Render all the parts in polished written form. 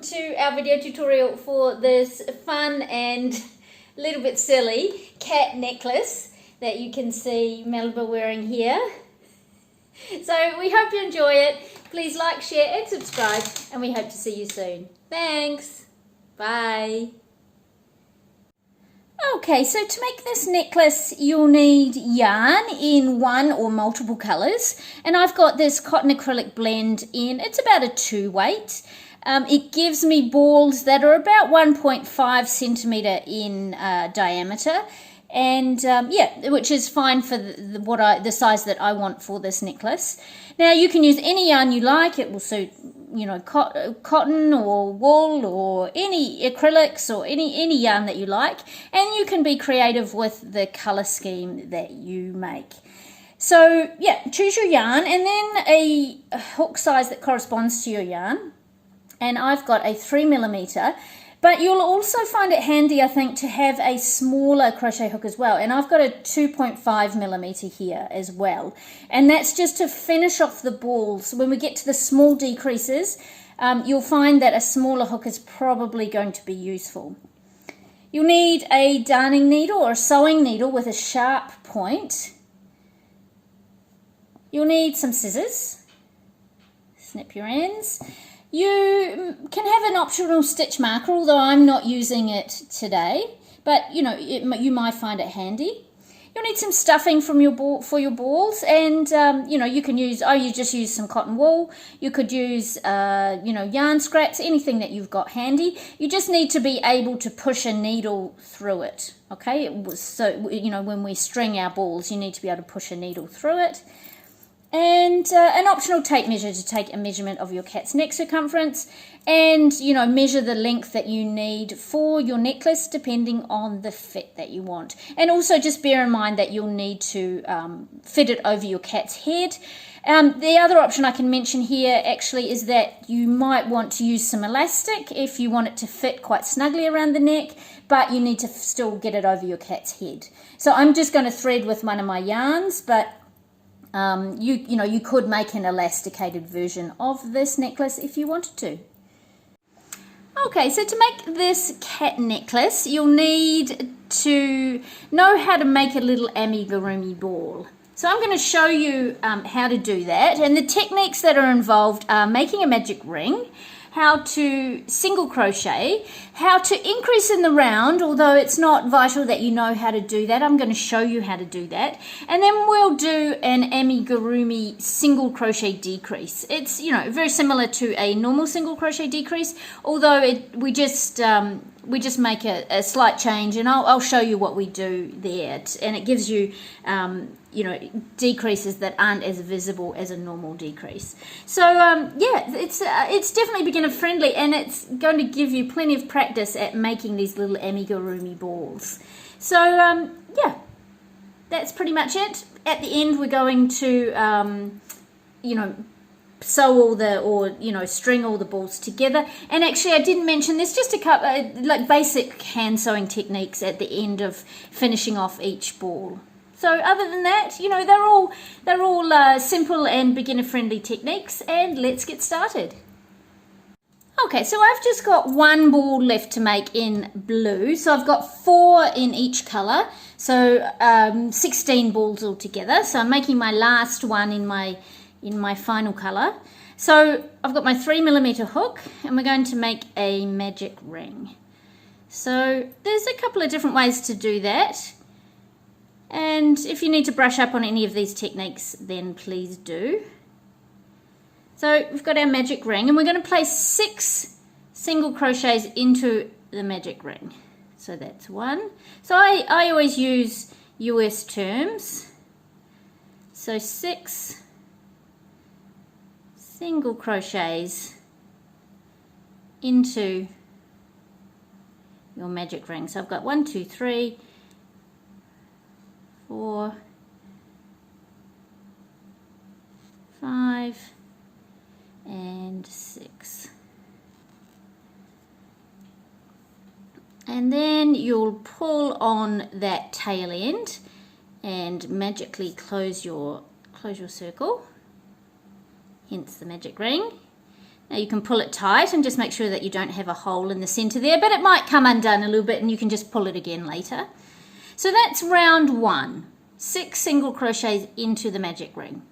to our video tutorial for this fun and a little bit silly cat necklace that you can see Melba wearing here. So we hope you enjoy it. Please like, share and subscribe, and we hope to see you soon. Thanks. Bye. Okay, so to make this necklace you'll need yarn in one or multiple colours, and I've got this cotton acrylic blend in, it's about a 2 weight. It gives me balls that are about 1.5 centimetre in diameter, and yeah, which is fine for the size that I want for this necklace. Now you can use any yarn you like, it will suit, you know, cotton or wool or any acrylics or any yarn that you like, and you can be creative with the colour scheme that you make. So yeah, choose your yarn and then a hook size that corresponds to your yarn, and I've got a 3mm, but you'll also find it handy, I think, to have a smaller crochet hook as well, and I've got a 2.5mm here as well, and that's just to finish off the balls. When we get to the small decreases, you'll find that a smaller hook is probably going to be useful. You'll need a darning needle or a sewing needle with a sharp point. You'll need some scissors, snip your ends. You can have an optional stitch marker, although I'm not using it today, but you know, you might find it handy. You'll need some stuffing from your for your balls, and you know, you can use, you just use some cotton wool. You could use you know, yarn scraps, anything that you've got handy. You just need to be able to push a needle through it, okay? So you know, when we string our balls, you need to be able to push a needle through it. And an optional tape measure to take a measurement of your cat's neck circumference, and you know, measure the length that you need for your necklace depending on the fit that you want. And also just bear in mind that you'll need to fit it over your cat's head. The other option I can mention here actually is that you might want to use some elastic if you want it to fit quite snugly around the neck, but you need to still get it over your cat's head. So I'm just going to thread with one of my yarns, but you know, you could make an elasticated version of this necklace if you wanted to. Okay, so to make this cat necklace, you'll need to know how to make a little amigurumi ball. So I'm going to show you how to do that, and the techniques that are involved are making a magic ring, how to single crochet, how to increase in the round, although it's not vital that you know how to do that. I'm going to show you how to do that, and then we'll do an amigurumi single crochet decrease. It's, you know, very similar to a normal single crochet decrease, although we just make a slight change, and I'll show you what we do there, and it gives you you know, decreases that aren't as visible as a normal decrease. So yeah, it's definitely beginner friendly, and it's going to give you plenty of practice at making these little amigurumi balls. So yeah, that's pretty much it. At the end we're going to you know, sew all the, or you know, string all the balls together. And actually I didn't mention, there's just a couple like basic hand sewing techniques at the end of finishing off each ball. So other than that, you know, they're all simple and beginner friendly techniques, and let's get started. Okay, so I've just got one ball left to make in blue, so I've got 4 in each colour, so 16 balls altogether. So I'm making my last one in my final colour. So I've got my 3mm hook, and we're going to make a magic ring. So there's a couple of different ways to do that, and if you need to brush up on any of these techniques, then please do. So we've got our magic ring, and we're going to place 6 single crochets into the magic ring. So that's 1. So I always use US terms. So 6 single crochets into your magic ring. So I've got 1, 2, 3, 4, 5 and 6, and then you'll pull on that tail end and magically close your circle, hence the magic ring. Now you can pull it tight and just make sure that you don't have a hole in the center there, but it might come undone a little bit and you can just pull it again later. So that's round 1, 6 single crochets into the magic ring.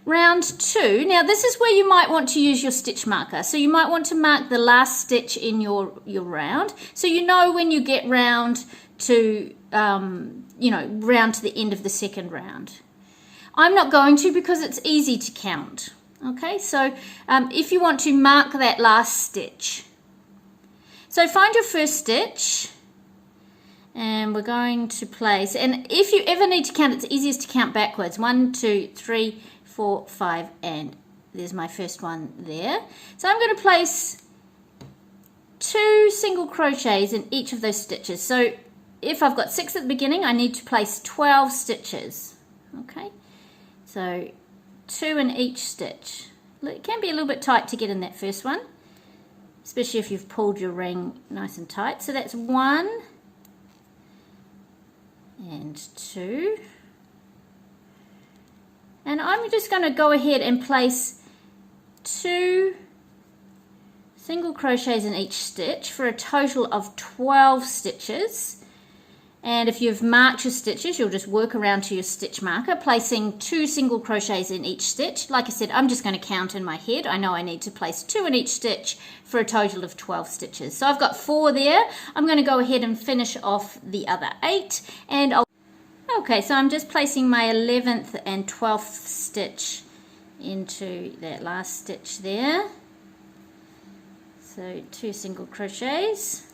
Round 2, now this is where you might want to use your stitch marker. So you might want to mark the last stitch in your round, so you know when you get round to, round to the end of the second round. I'm not going to because it's easy to count. Okay, so if you want to mark that last stitch. So find your first stitch and we're going to place, and if you ever need to count, it's easiest to count backwards. 1, 2, 3, 4, 5, and there's my first one there. So I'm going to place 2 single crochets in each of those stitches. So if I've got 6 at the beginning, I need to place 12 stitches. Okay, so 2 in each stitch. It can be a little bit tight to get in that first one, especially if you've pulled your ring nice and tight. So that's 1 and 2. And I'm just going to go ahead and place 2 single crochets in each stitch for a total of 12 stitches. And if you've marked your stitches, you'll just work around to your stitch marker, placing 2 single crochets in each stitch. Like I said, I'm just going to count in my head. I know I need to place 2 in each stitch for a total of 12 stitches. So I've got 4 there. I'm going to go ahead and finish off the other 8. And okay, so I'm just placing my 11th and 12th stitch into that last stitch there. So 2 single crochets.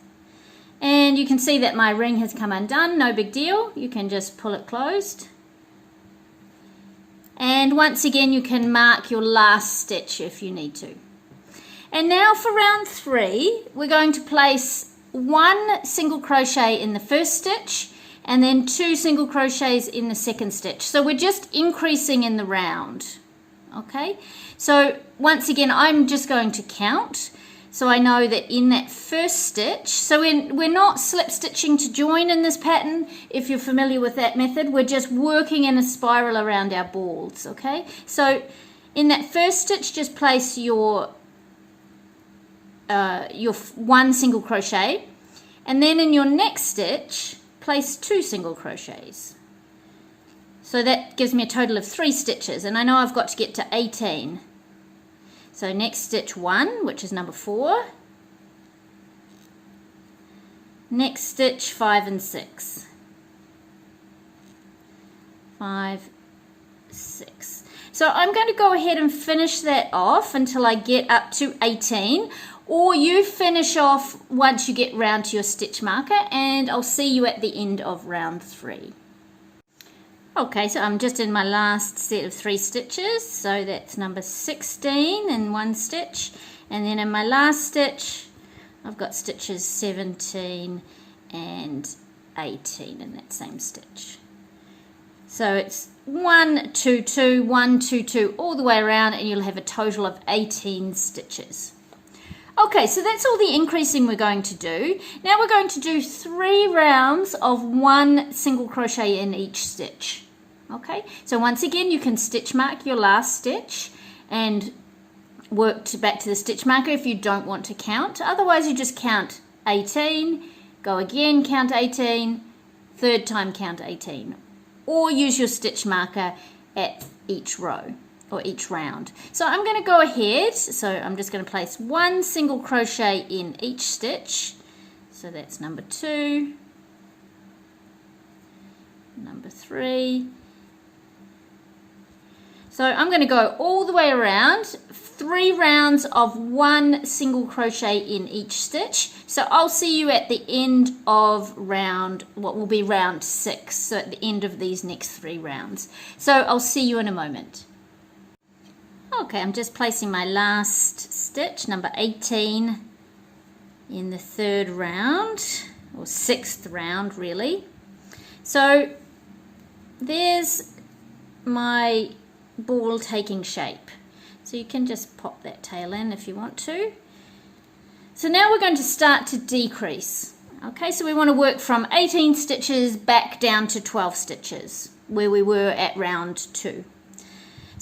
And you can see that my ring has come undone, no big deal. You can just pull it closed. And once again, you can mark your last stitch if you need to. And now for round 3, we're going to place 1 single crochet in the first stitch and then 2 single crochets in the second stitch. So we're just increasing in the round. Okay, so once again, I'm just going to count. So I know that in that first stitch, so we're not slip stitching to join in this pattern. If you're familiar with that method, we're just working in a spiral around our balls, okay? So in that first stitch, just place your 1 single crochet, and then in your next stitch, place 2 single crochets. So that gives me a total of 3 stitches, and I know I've got to get to 18. So next stitch 1, which is number 4. Next stitch 5 and 6. 5, 6. So I'm going to go ahead and finish that off until I get up to 18, or you finish off once you get round to your stitch marker, and I'll see you at the end of round 3. Okay, so I'm just in my last set of 3 stitches, so that's number 16 in 1 stitch, and then in my last stitch I've got stitches 17 and 18 in that same stitch. So it's 1, 2, 2, 1, 2, 2 all the way around, and you'll have a total of 18 stitches. Okay, so that's all the increasing we're going to do. Now we're going to do 3 rounds of 1 single crochet in each stitch. Okay, so once again, you can stitch mark your last stitch and work back to the stitch marker if you don't want to count. Otherwise, you just count 18, go again, count 18, third time count 18, or use your stitch marker at each row or each round. So I'm going to go ahead, so I'm just going to place 1 single crochet in each stitch. So that's number 2, number 3. So I'm going to go all the way around, 3 rounds of 1 single crochet in each stitch. So I'll see you at the end of round, what will be round 6, so at the end of these next 3 rounds. So I'll see you in a moment. Okay, I'm just placing my last stitch, number 18, in the 3rd round, or 6th round really. So there's my ball taking shape. So you can just pop that tail in if you want to. So now we're going to start to decrease. Okay, so we want to work from 18 stitches back down to 12 stitches where we were at round 2.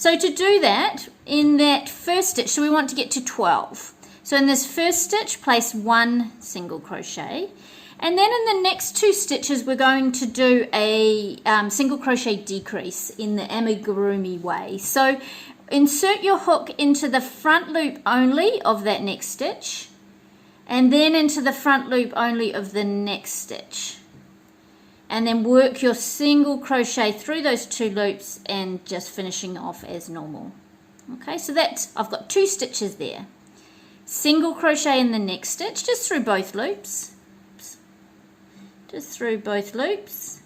So to do that, in that first stitch, so we want to get to 12. So in this first stitch, place 1 single crochet. And then in the next 2 stitches, we're going to do a single crochet decrease in the amigurumi way. So insert your hook into the front loop only of that next stitch, and then into the front loop only of the next stitch. And then work your single crochet through those 2 loops and just finishing off as normal. Okay, so that's, I've got 2 stitches there. Single crochet in the next stitch, just through both loops. Just through both loops,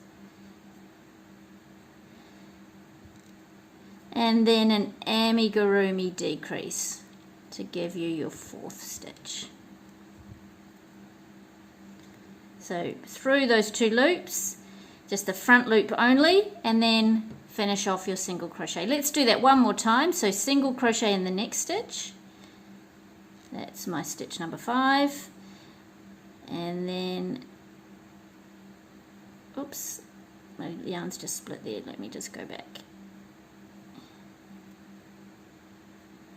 and then an amigurumi decrease to give you your 4th stitch. So through those 2 loops, just the front loop only, and then finish off your single crochet. Let's do that one more time. So single crochet in the next stitch, that's my stitch number 5, and then oops, my yarn's just split there. Let me just go back.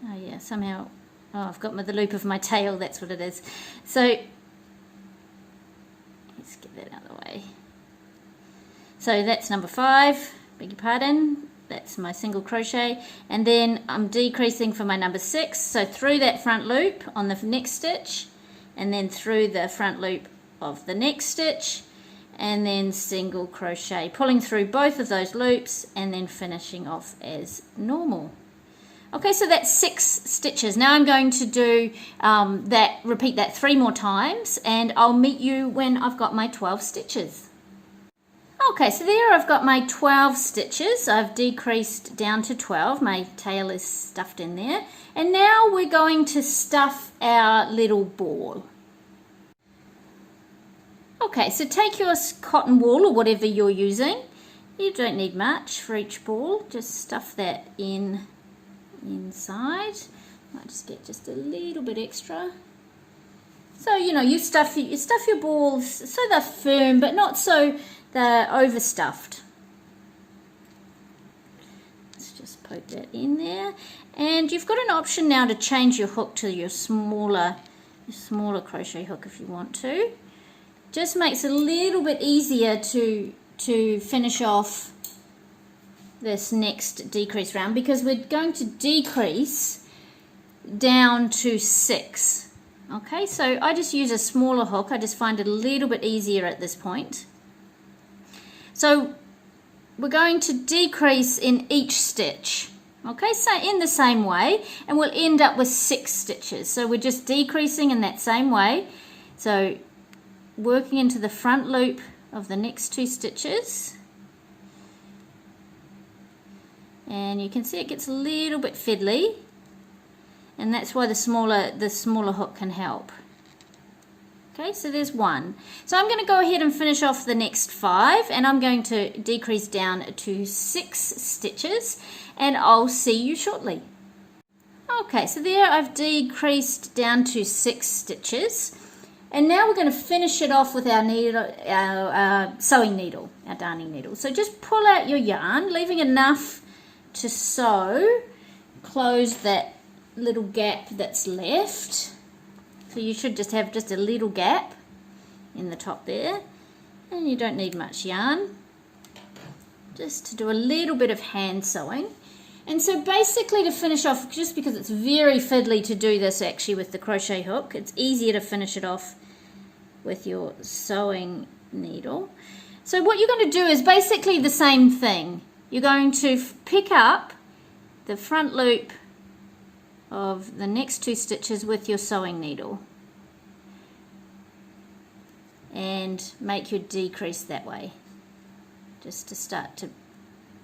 Oh yeah, somehow, oh, I've got the loop of my tail, that's what it is. So, let's get that out of the way. So that's number 5, beg your pardon. That's my single crochet. And then I'm decreasing for my number 6. So through that front loop on the next stitch, and then through the front loop of the next stitch, and then single crochet, pulling through both of those loops and then finishing off as normal. Okay, so that's 6 stitches. Now I'm going to do repeat that 3 more times, and I'll meet you when I've got my 12 stitches. Okay, so there I've got my 12 stitches. I've decreased down to 12. My tail is stuffed in there. And now we're going to stuff our little ball. Okay, so take your cotton wool or whatever you're using. You don't need much for each ball. Just stuff that in inside. Might just get just a little bit extra. So you know you stuff your balls so they're firm, but not so they're overstuffed. Let's just poke that in there, and you've got an option now to change your hook to your smaller crochet hook if you want to. Just makes it a little bit easier to finish off this next decrease round, because we're going to decrease down to 6. Okay, so I just use a smaller hook. I just find it a little bit easier at this point. So we're going to decrease in each stitch. Okay, so in the same way, and we'll end up with 6 stitches. So we're just decreasing in that same way. So working into the front loop of the next 2 stitches, and you can see it gets a little bit fiddly, and that's why the smaller hook can help. Okay, so there's 1. So I'm going to go ahead and finish off the next 5, and I'm going to decrease down to 6 stitches, and I'll see you shortly. Okay, so there I've decreased down to 6 stitches. And now we're going to finish it off with our needle, our sewing needle, our darning needle. So just pull out your yarn, leaving enough to sew, close that little gap that's left. So you should just have just a little gap in the top there, and you don't need much yarn, just to do a little bit of hand sewing. And so basically to finish off, just because it's very fiddly to do this actually with the crochet hook, it's easier to finish it off with your sewing needle. So what you're going to do is basically the same thing. You're going to pick up the front loop of the next 2 stitches with your sewing needle and make your decrease that way, just to start to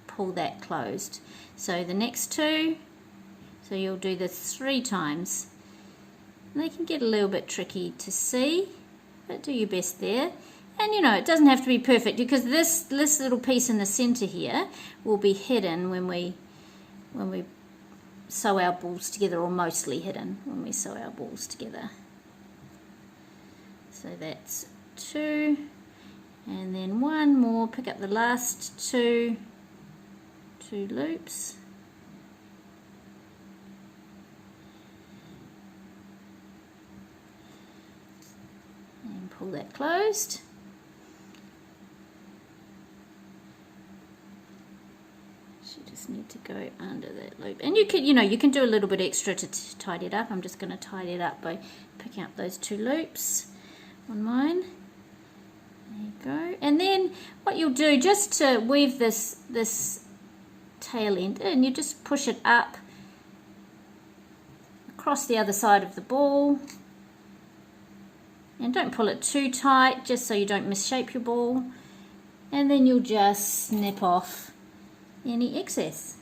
pull that closed. So the next 2, so you'll do this 3 times. And they can get a little bit tricky to see, but do your best there. And you know, it doesn't have to be perfect, because this little piece in the center here will be hidden when we sew our balls together, or mostly hidden when we sew our balls together. So that's 2, and then 1 more, pick up the last two loops, pull that closed. You just need to go under that loop, and you can do a little bit extra to tidy it up. I'm just going to tidy it up by picking up those 2 loops on mine. There you go. And then what you'll do, just to weave this tail end in, you just push it up across the other side of the ball, and don't pull it too tight, just so you don't misshape your ball. And then you'll just snip off any excess,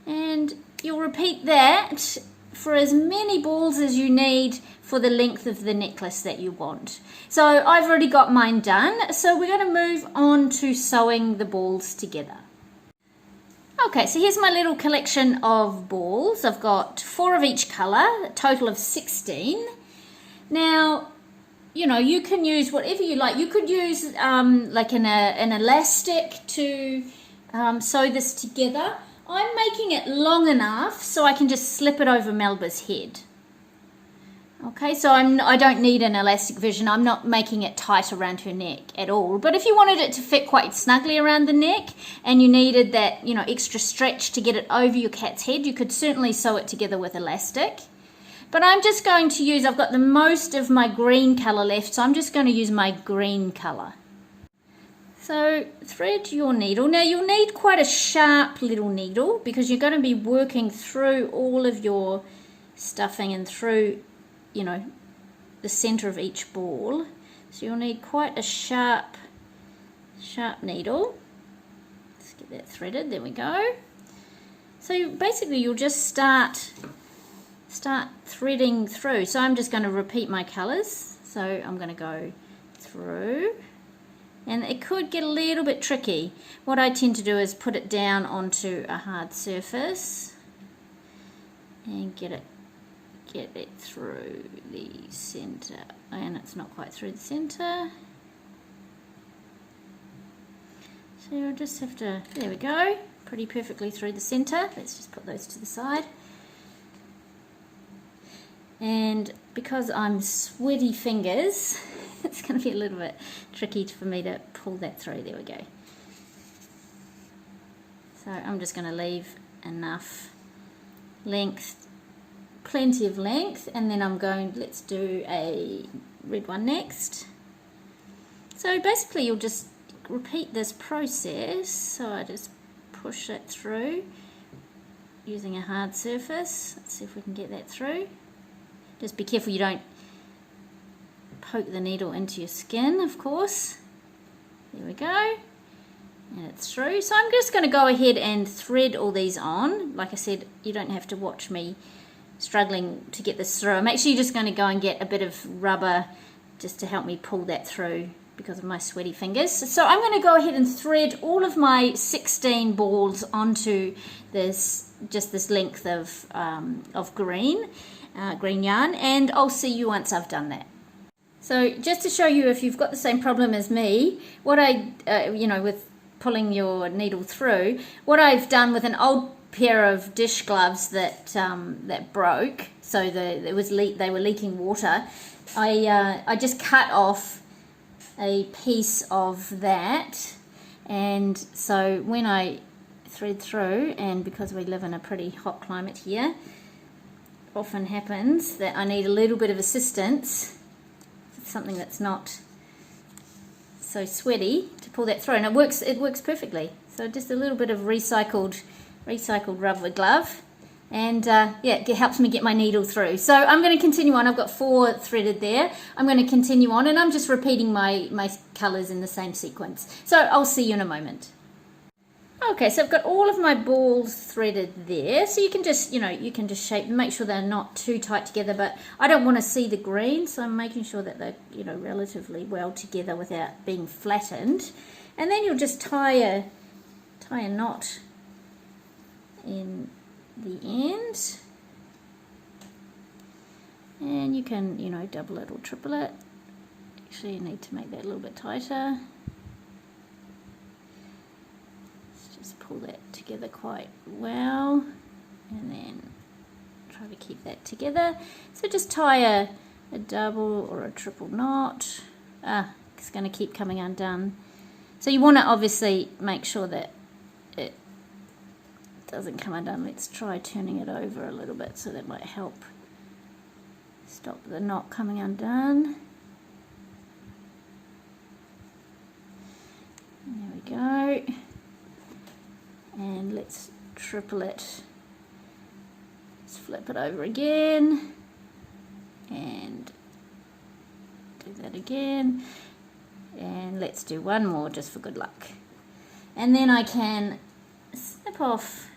and you'll repeat that for as many balls as you need for the length of the necklace that you want. So I've already got mine done, so we're going to move on to sewing the balls together. Okay, so here's my little collection of balls. I've got 4 of each colour, a total of 16. Now, you can use whatever you like. You could use like an elastic to sew this together. I'm making it long enough so I can just slip it over Melba's head. Okay, so I don't need an elastic version. I'm not making it tight around her neck at all. But if you wanted it to fit quite snugly around the neck, and you needed that, extra stretch to get it over your cat's head, you could certainly sew it together with elastic. But I'm just going to use, I've got the most of my green colour left, so I'm just going to use my green colour. So thread your needle. Now you'll need quite a sharp little needle, because you're going to be working through all of your stuffing and through, the centre of each ball. So you'll need quite a sharp needle. Let's get that threaded. There we go. So basically you'll just start threading through. So I'm just going to repeat my colours. So I'm going to go through. And it could get a little bit tricky. What I tend to do is put it down onto a hard surface and get it through the centre. And it's not quite through the centre. So you'll just have to, there we go, pretty perfectly through the centre. Let's just put those to the side. And because I'm sweaty fingers, it's going to be a little bit tricky for me to pull that through. There we go. So I'm just going to leave enough length, plenty of length, and then let's do a red one next. So basically you'll just repeat this process. So I just push it through using a hard surface. Let's see if we can get that through. Just be careful you don't poke the needle into your skin, of course. There we go. And it's through. So I'm just going to go ahead and thread all these on. Like I said, you don't have to watch me struggling to get this through. I'm actually just going to go and get a bit of rubber just to help me pull that through because of my sweaty fingers. So I'm going to go ahead and thread all of my 16 balls onto this, just this length of green yarn, and I'll see you once I've done that. So just to show you if you've got the same problem as me, what with pulling your needle through, what I've done with an old pair of dish gloves that broke, so they were leaking water, I just cut off a piece of that, and so when I thread through, and because we live in a pretty hot climate here, often happens that I need a little bit of assistance, something that's not so sweaty, to pull that through, and it works perfectly. So just a little bit of recycled rubber glove, and it helps me get my needle through. So I'm going to continue on. I've got 4 threaded there. I'm going to continue on, and I'm just repeating my colours in the same sequence. So I'll see you in a moment. Okay, so I've got all of my balls threaded there, so you can just shape them, make sure they're not too tight together, but I don't want to see the green, so I'm making sure that they're relatively well together without being flattened. And then you'll just tie a knot in the end, and you can double it or triple it. Actually, you need to make that a little bit tighter. Pull that together quite well, and then try to keep that together. So just tie a double or a triple knot. It's going to keep coming undone. So you want to obviously make sure that it doesn't come undone. Let's try turning it over a little bit, so that might help stop the knot coming undone. There we go. And let's triple it. Let's flip it over again and do that again, and let's do one more just for good luck, and then I can snip off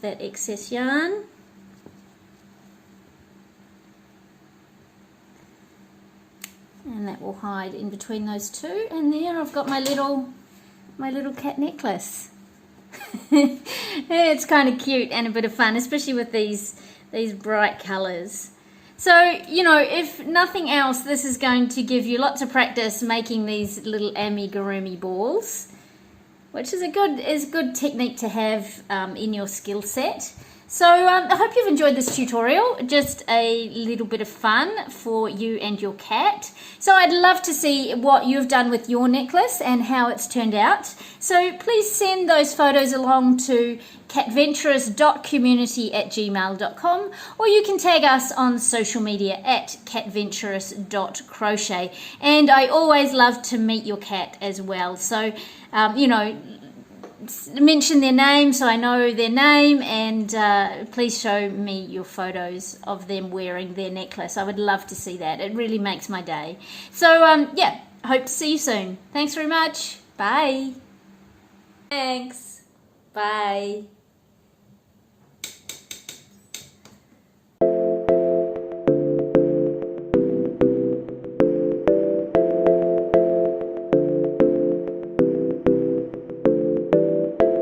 that excess yarn, and that will hide in between those two, and there I've got my little cat necklace. It's kind of cute and a bit of fun, especially with these bright colors. So, you know, if nothing else, this is going to give you lots of practice making these little amigurumi balls, which is a good technique to have in your skill set. So I hope you've enjoyed this tutorial, just a little bit of fun for you and your cat. So I'd love to see what you've done with your necklace and how it's turned out. So please send those photos along to catventurous.community@gmail.com, or you can tag us on social media at catventurous.crochet. And I always love to meet your cat as well. So, you know, mention their name so I know their name, and please show me your photos of them wearing their necklace. I would love to see that. It really makes my day. So yeah, hope to see you soon. Thanks very much. Bye. Thanks. Bye.